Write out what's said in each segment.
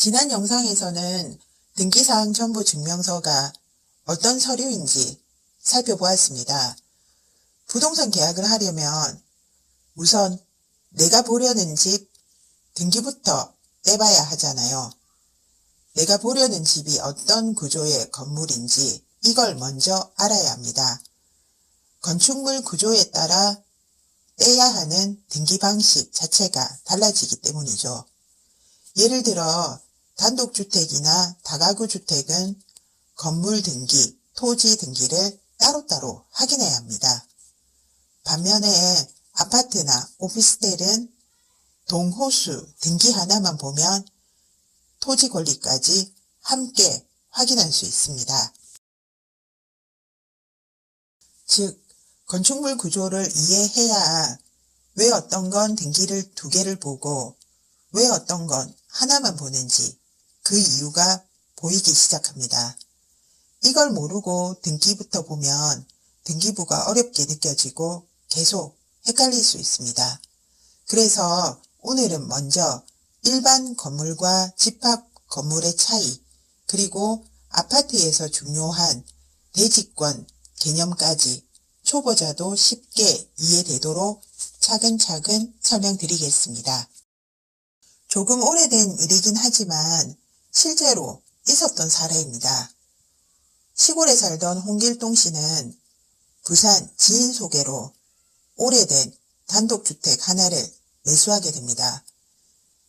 지난 영상에서는 등기사항 첨부 증명서가 어떤 서류인지 살펴보았습니다. 부동산 계약을 하려면 우선 내가 보려는 집 등기부터 떼봐야 하잖아요. 내가 보려는 집이 어떤 구조의 건물인지 이걸 먼저 알아야 합니다. 건축물 구조에 따라 떼야 하는 등기 방식 자체가 달라지기 때문이죠. 예를 들어 단독주택이나 다가구 주택은 건물 등기, 토지 등기를 따로따로 확인해야 합니다. 반면에 아파트나 오피스텔은 동호수 등기 하나만 보면 토지 권리까지 함께 확인할 수 있습니다. 즉, 건축물 구조를 이해해야 왜 어떤 건 등기를 두 개를 보고 왜 어떤 건 하나만 보는지 그 이유가 보이기 시작합니다. 이걸 모르고 등기부터 보면 등기부가 어렵게 느껴지고 계속 헷갈릴 수 있습니다. 그래서 오늘은 먼저 일반 건물과 집합 건물의 차이, 그리고 아파트에서 중요한 대지권 개념까지 초보자도 쉽게 이해되도록 차근차근 설명드리겠습니다. 조금 오래된 일이긴 하지만 실제로 있었던 사례입니다. 시골에 살던 홍길동 씨는 부산 지인 소개로 오래된 단독주택 하나를 매수하게 됩니다.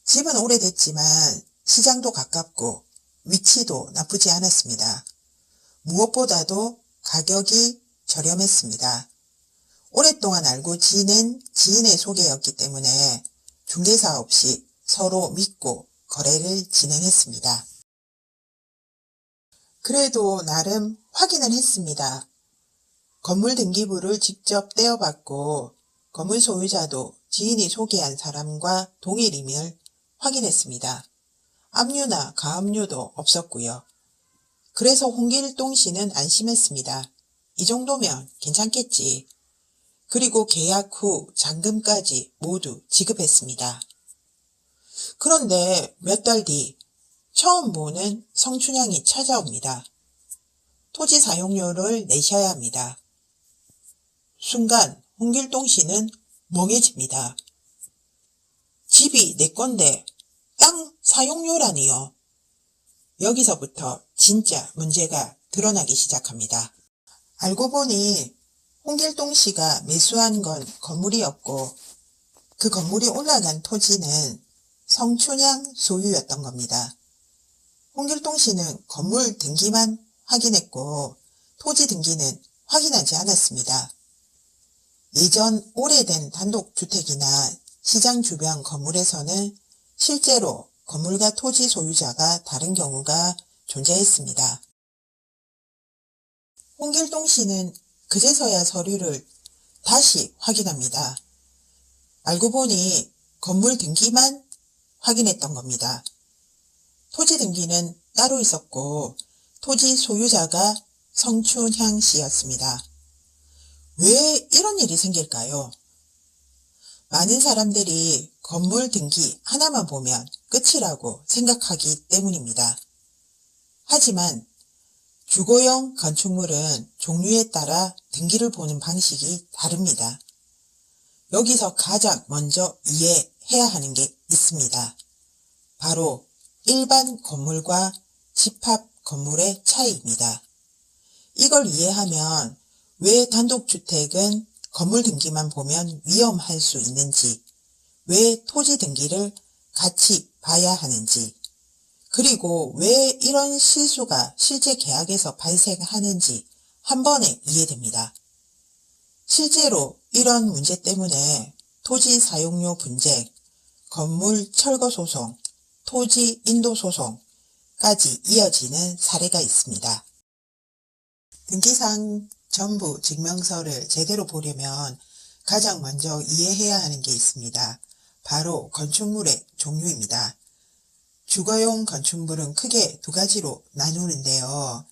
집은 오래됐지만 시장도 가깝고 위치도 나쁘지 않았습니다. 무엇보다도 가격이 저렴했습니다. 오랫동안 알고 지낸 지인의 소개였기 때문에 중개사 없이 서로 믿고 거래를 진행했습니다. 그래도 나름 확인을 했습니다. 건물 등기부를 직접 떼어봤고 건물 소유자도 지인이 소개한 사람과 동일임을 확인했습니다. 압류나 가압류도 없었고요. 그래서 홍길동 씨는 안심했습니다. 이 정도면 괜찮겠지. 그리고 계약 후 잔금까지 모두 지급했습니다. 그런데 몇 달 뒤 처음 보는 성춘향이 찾아옵니다. 토지 사용료를 내셔야 합니다. 순간 홍길동 씨는 멍해집니다. 집이 내 건데 땅 사용료라니요. 여기서부터 진짜 문제가 드러나기 시작합니다. 알고 보니 홍길동 씨가 매수한 건 건물이었고 그 건물이 올라간 토지는 성춘향 소유였던 겁니다. 홍길동 씨는 건물 등기만 확인했고 토지 등기는 확인하지 않았습니다. 예전 오래된 단독주택이나 시장 주변 건물에서는 실제로 건물과 토지 소유자가 다른 경우가 존재했습니다. 홍길동 씨는 그제서야 서류를 다시 확인합니다. 알고 보니 건물 등기만 확인했던 겁니다. 토지 등기는 따로 있었고 토지 소유자가 성춘향 씨였습니다. 왜 이런 일이 생길까요? 많은 사람들이 건물 등기 하나만 보면 끝이라고 생각하기 때문입니다. 하지만 주거용 건축물은 종류에 따라 등기를 보는 방식이 다릅니다. 여기서 가장 먼저 이해해야 하는 게 있습니다. 바로 일반 건물과 집합 건물의 차이입니다. 이걸 이해하면 왜 단독주택은 건물 등기만 보면 위험할 수 있는지, 왜 토지 등기를 같이 봐야 하는지, 그리고 왜 이런 실수가 실제 계약에서 발생하는지 한 번에 이해됩니다. 실제로 이런 문제 때문에 토지 사용료 분쟁, 건물 철거 소송, 토지 인도 소송까지 이어지는 사례가 있습니다. 등기사항 첨부 증명서를 제대로 보려면 가장 먼저 이해해야 하는 게 있습니다. 바로 건축물의 종류입니다. 주거용 건축물은 크게 두 가지로 나누는데요.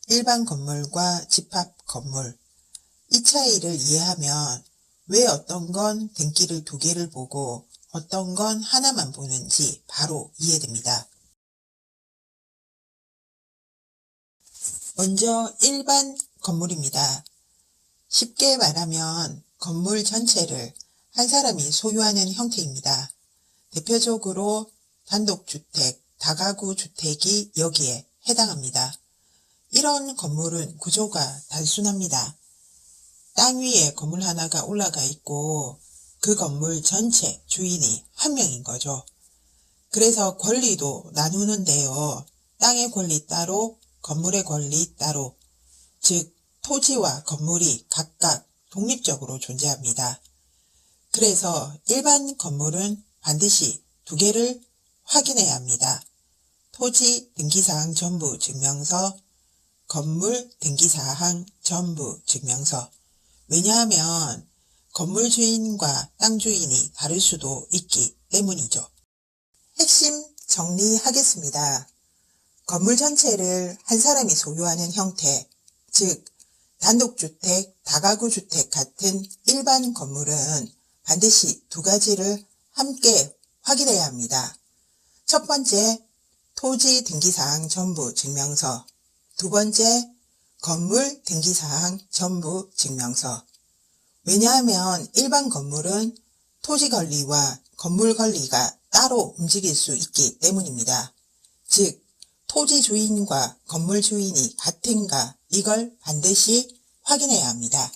일반 건물과 집합 건물. 이 차이를 이해하면 왜 어떤 건 등기를 두 개를 보고 어떤 건 하나만 보는지 바로 이해됩니다. 먼저 일반 건물입니다. 쉽게 말하면 건물 전체를 한 사람이 소유하는 형태입니다. 대표적으로 단독주택, 다가구 주택이 여기에 해당합니다. 이런 건물은 구조가 단순합니다. 땅 위에 건물 하나가 올라가 있고 그 건물 전체 주인이 한 명인 거죠. 그래서 권리도 나누는데요. 땅의 권리 따로, 건물의 권리 따로, 즉 토지와 건물이 각각 독립적으로 존재합니다. 그래서 일반 건물은 반드시 두 개를 확인해야 합니다. 토지 등기사항 전부 증명서, 건물 등기사항 전부 증명서. 왜냐하면 건물 주인과 땅 주인이 다를 수도 있기 때문이죠. 핵심 정리하겠습니다. 건물 전체를 한 사람이 소유하는 형태, 즉 단독주택, 다가구 주택 같은 일반 건물은 반드시 두 가지를 함께 확인해야 합니다. 첫 번째, 토지 등기사항 전부 증명서. 두 번째, 건물 등기사항 전부 증명서. 왜냐하면 일반 건물은 토지 권리와 건물 권리가 따로 움직일 수 있기 때문입니다. 즉, 토지 주인과 건물 주인이 같은가 이걸 반드시 확인해야 합니다.